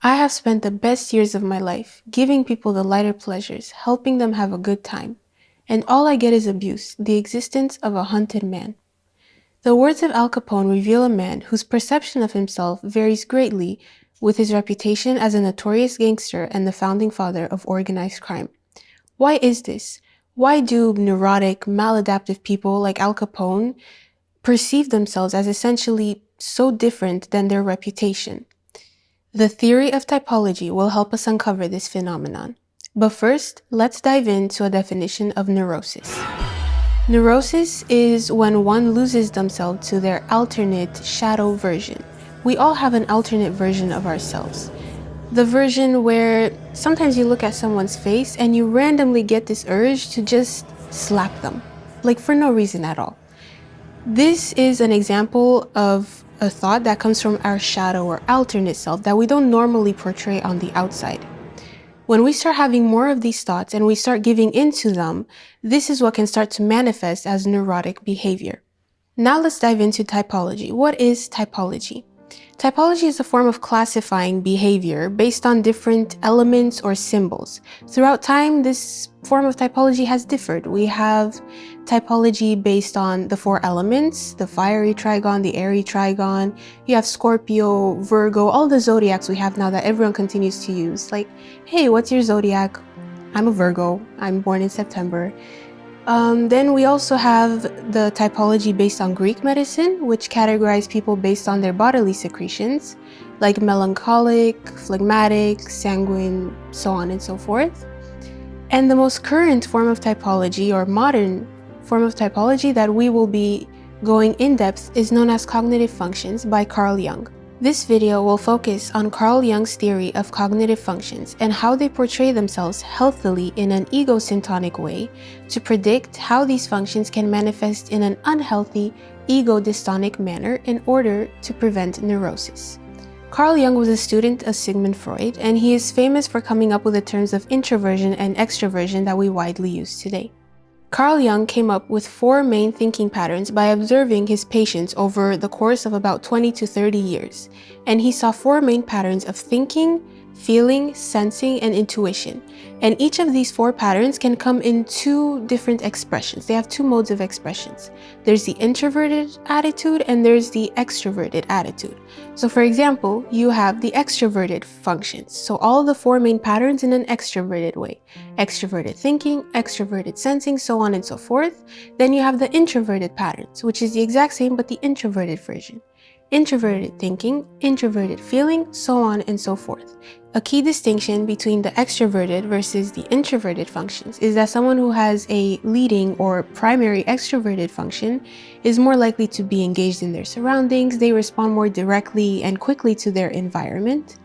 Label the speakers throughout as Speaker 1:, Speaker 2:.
Speaker 1: I have spent the best years of my life giving people the lighter pleasures, helping them have a good time. And all I get is abuse, the existence of a hunted man. The words of Al Capone reveal a man whose perception of himself varies greatly with his reputation as a notorious gangster and the founding father of organized crime. Why is this? Why do neurotic, maladaptive people like Al Capone perceive themselves as essentially so different than their reputation? The theory of typology will help us uncover this phenomenon. But first, let's dive into a definition of neurosis. Neurosis is when one loses themselves to their alternate shadow version. We all have an alternate version of ourselves. The version where sometimes you look at someone's face and you randomly get this urge to just slap them, like for no reason at all. This is an example of a thought that comes from our shadow or alternate self that we don't normally portray on the outside. When we start having more of these thoughts and we start giving into them, this is what can start to manifest as neurotic behavior. Now let's dive into typology. What is typology? Typology is a form of classifying behavior based on different elements or symbols. Throughout time, this form of typology has differed. We have typology based on the 4 elements, the fiery trigon, the airy trigon. You have Scorpio, Virgo, all the zodiacs we have now that everyone continues to use. Like, hey, what's your zodiac? I'm a Virgo. I'm born in September. Then we also have the typology based on Greek medicine, which categorized people based on their bodily secretions, like melancholic, phlegmatic, sanguine, so on and so forth. And the most current form of typology, or modern form of typology that we will be going in depth, is known as cognitive functions by Carl Jung. This video will focus on Carl Jung's theory of cognitive functions and how they portray themselves healthily in an ego-syntonic way to predict how these functions can manifest in an unhealthy ego-dystonic manner in order to prevent neurosis. Carl Jung was a student of Sigmund Freud, and he is famous for coming up with the terms of introversion and extroversion that we widely use today. Carl Jung came up with 4 main thinking patterns by observing his patients over the course of about 20 to 30 years, and he saw 4 main patterns of thinking, feeling, sensing, and intuition. And each of these 4 patterns can come in 2 different expressions. They have 2 modes of expressions. There's the introverted attitude and there's the extroverted attitude. So for example, you have the extroverted functions. So all the 4 main patterns in an extroverted way. Extroverted thinking, extroverted sensing, so on and so forth. Then you have the introverted patterns, which is the exact same but the introverted version. Introverted thinking, introverted feeling, so on and so forth. A key distinction between the extroverted versus the introverted functions is that someone who has a leading or primary extroverted function is more likely to be engaged in their surroundings. They respond more directly and quickly to their environment,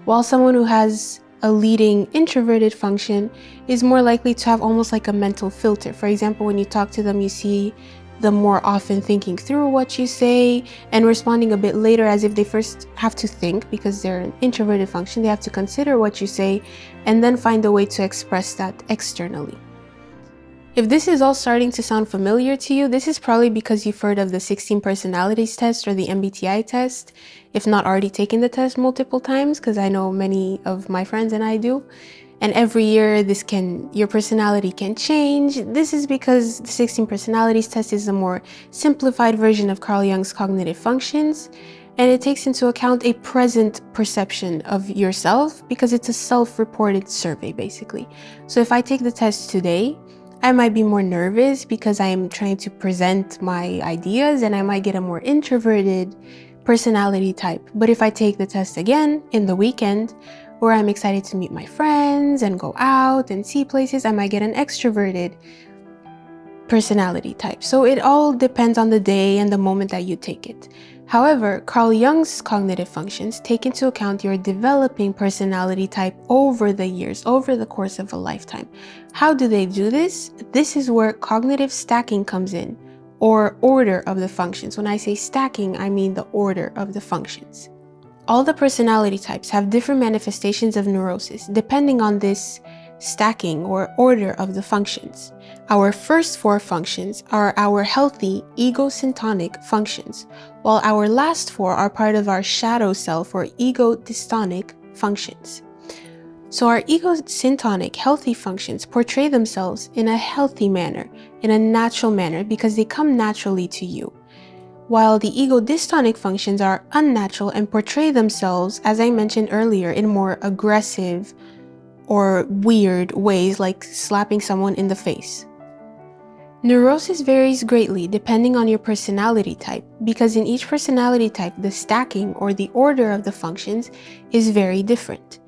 Speaker 1: while someone who has a leading introverted function is more likely to have almost like a mental filter. For example, when you talk to them, you see them more often thinking through what you say and responding a bit later, as if they first have to think, because they're an introverted function. They have to consider what you say and then find a way to express that externally. If this is all starting to sound familiar to you, this is probably because you've heard of the 16 personalities test or the MBTI test, if not already taken the test multiple times, because I know many of my friends and I do. And every year your personality can change. This is because the 16 personalities test is a more simplified version of Carl Jung's cognitive functions, and it takes into account a present perception of yourself because it's a self-reported survey basically. So if I take the test today, I might be more nervous because I am trying to present my ideas and I might get a more introverted personality type. But if I take the test again in the weekend, where I'm excited to meet my friends and go out and see places, I might get an extroverted personality type. So it all depends on the day and the moment that you take it. However, Carl Jung's cognitive functions take into account your developing personality type over the years, over the course of a lifetime. How do they do this? This is where cognitive stacking comes in, or order of the functions. When I say stacking, I mean the order of the functions. All the personality types have different manifestations of neurosis depending on this stacking or order of the functions. Our first 4 functions are our healthy ego-syntonic functions, while our last 4 are part of our shadow self or ego-dystonic functions. So our ego-syntonic healthy functions portray themselves in a healthy manner, in a natural manner, because they come naturally to you. While the ego-dystonic functions are unnatural and portray themselves, as I mentioned earlier, in more aggressive or weird ways, like slapping someone in the face. Neurosis varies greatly depending on your personality type, because in each personality type, the stacking or the order of the functions is very different.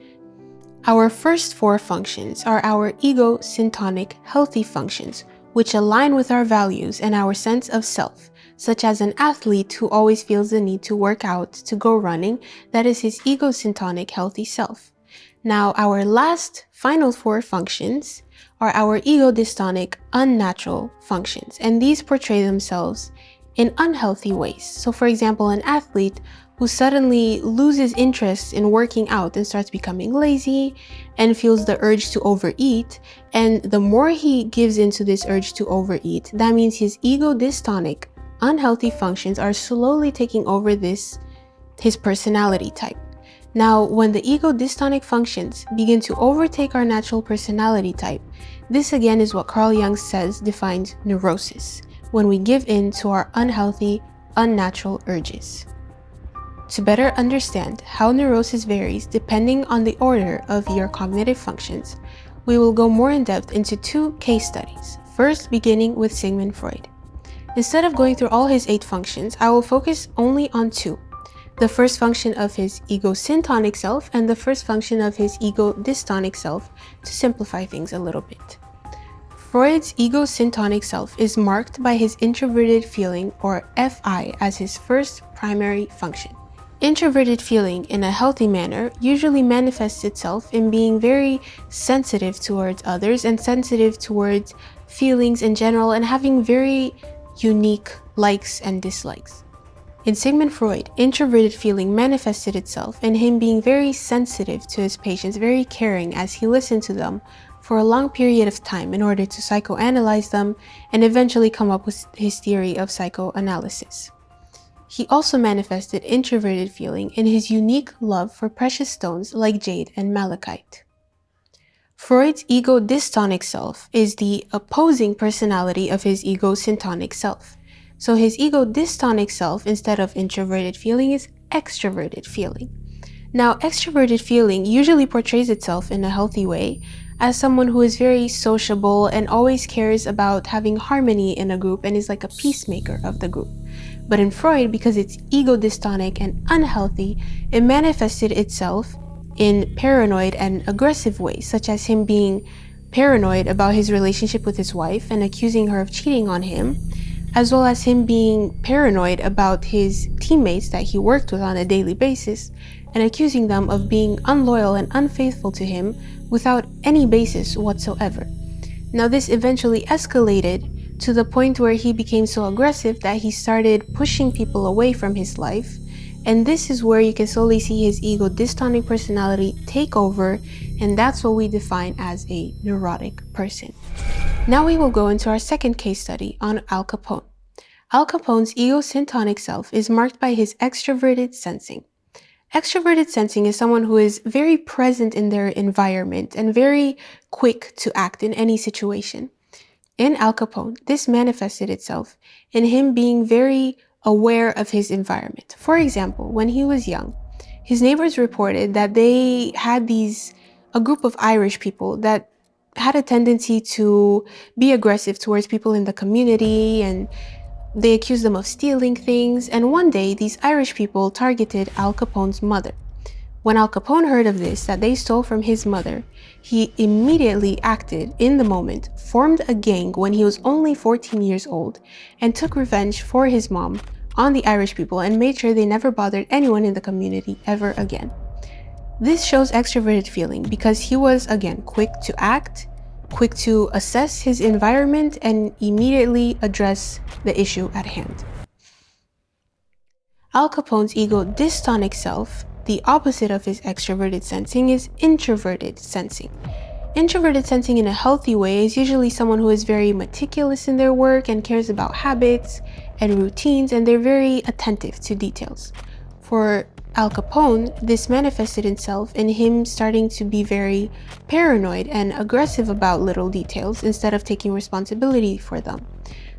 Speaker 1: Our first four functions are our ego-syntonic healthy functions, which align with our values and our sense of self, such as an athlete who always feels the need to work out, to go running, that is his ego-syntonic healthy self. Now, our last final four functions are our ego-dystonic unnatural functions, and these portray themselves in unhealthy ways. So for example, an athlete who suddenly loses interest in working out and starts becoming lazy and feels the urge to overeat, and the more he gives into this urge to overeat, that means his ego-dystonic unhealthy functions are slowly taking over his personality type. Now, when the ego-dystonic functions begin to overtake our natural personality type, this again is what Carl Jung says defines neurosis, when we give in to our unhealthy, unnatural urges. To better understand how neurosis varies depending on the order of your cognitive functions, we will go more in depth into two case studies, first beginning with Sigmund Freud. Instead of going through all his 8 functions, I will focus only on 2. The first function of his ego-syntonic self and the first function of his ego-dystonic self, to simplify things a little bit. Freud's ego-syntonic self is marked by his introverted feeling, or FI, as his first primary function. Introverted feeling in a healthy manner usually manifests itself in being very sensitive towards others and sensitive towards feelings in general, and having very unique likes and dislikes. In Sigmund Freud, introverted feeling manifested itself in him being very sensitive to his patients, very caring as he listened to them for a long period of time in order to psychoanalyze them and eventually come up with his theory of psychoanalysis. He also manifested introverted feeling in his unique love for precious stones like jade and malachite. Freud's ego-dystonic self is the opposing personality of his ego-syntonic self. So his ego-dystonic self, instead of introverted feeling, is extroverted feeling. Now, extroverted feeling usually portrays itself in a healthy way as someone who is very sociable and always cares about having harmony in a group and is like a peacemaker of the group. But in Freud, because it's ego-dystonic and unhealthy, it manifested itself in paranoid and aggressive ways, such as him being paranoid about his relationship with his wife and accusing her of cheating on him, as well as him being paranoid about his teammates that he worked with on a daily basis and accusing them of being unloyal and unfaithful to him without any basis whatsoever. Now, this eventually escalated to the point where he became so aggressive that he started pushing people away from his life, and this is where you can slowly see his ego-dystonic personality take over, and that's what we define as a neurotic person. Now we will go into our second case study on Al Capone. Al Capone's ego-syntonic self is marked by his extroverted sensing. Extroverted sensing is someone who is very present in their environment and very quick to act in any situation. In Al Capone, this manifested itself in him being very aware of his environment. For example, when he was young, his neighbors reported that they had a group of Irish people that had a tendency to be aggressive towards people in the community, and they accused them of stealing things. And one day, these Irish people targeted Al Capone's mother. When Al Capone heard of this, that they stole from his mother, he immediately acted in the moment, formed a gang when he was only 14 years old, and took revenge for his mom on the Irish people and made sure they never bothered anyone in the community ever again. This shows extroverted feeling because he was, again, quick to act, quick to assess his environment, and immediately address the issue at hand. Al Capone's ego-dystonic self, the opposite of his extroverted sensing, is introverted sensing. Introverted sensing in a healthy way is usually someone who is very meticulous in their work and cares about habits and routines, and they're very attentive to details. For Al Capone, this manifested itself in him starting to be very paranoid and aggressive about little details instead of taking responsibility for them.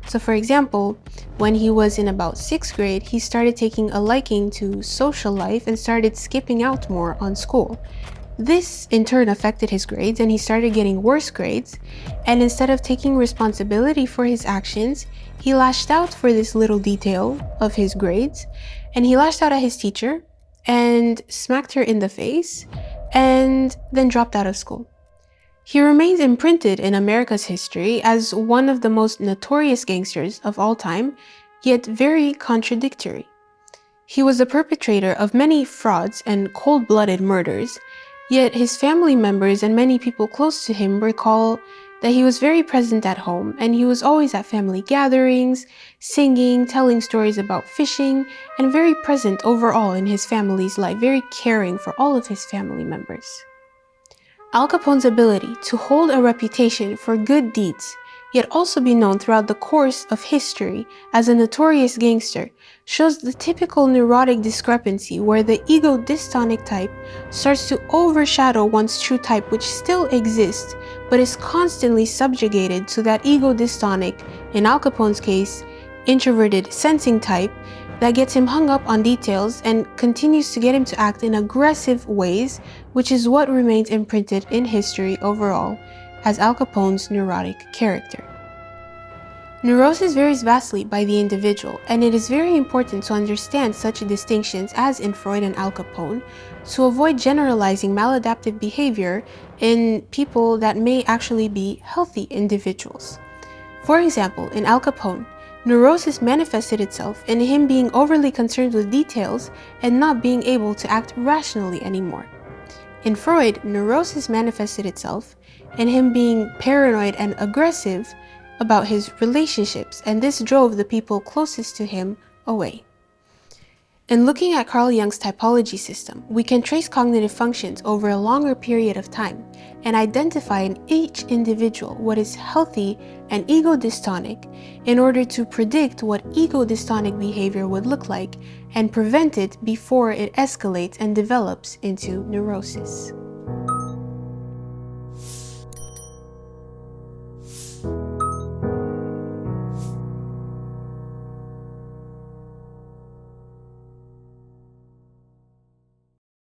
Speaker 1: So for example, when he was in about 6th grade, he started taking a liking to social life and started skipping out more on school. This in turn affected his grades and he started getting worse grades, and instead of taking responsibility for his actions, he lashed out for this little detail of his grades, and he lashed out at his teacher and smacked her in the face and then dropped out of school. He remains imprinted in America's history as one of the most notorious gangsters of all time, yet very contradictory. He was the perpetrator of many frauds and cold-blooded murders, yet his family members and many people close to him recall that he was very present at home and he was always at family gatherings, singing, telling stories about fishing, and very present overall in his family's life, very caring for all of his family members. Al Capone's ability to hold a reputation for good deeds, yet also be known throughout the course of history as a notorious gangster, shows the typical neurotic discrepancy where the ego-dystonic type starts to overshadow one's true type, which still exists, but is constantly subjugated to that ego-dystonic, in Al Capone's case, introverted sensing type, that gets him hung up on details and continues to get him to act in aggressive ways, which is what remains imprinted in history overall as Al Capone's neurotic character. Neurosis varies vastly by the individual, and it is very important to understand such distinctions as in Freud and Al Capone to avoid generalizing maladaptive behavior in people that may actually be healthy individuals. For example, in Al Capone, neurosis manifested itself in him being overly concerned with details and not being able to act rationally anymore. In Freud, neurosis manifested itself in him being paranoid and aggressive about his relationships, and this drove the people closest to him away. In looking at Carl Jung's typology system, we can trace cognitive functions over a longer period of time and identify in each individual what is healthy and ego-dystonic in order to predict what ego-dystonic behavior would look like and prevent it before it escalates and develops into neurosis.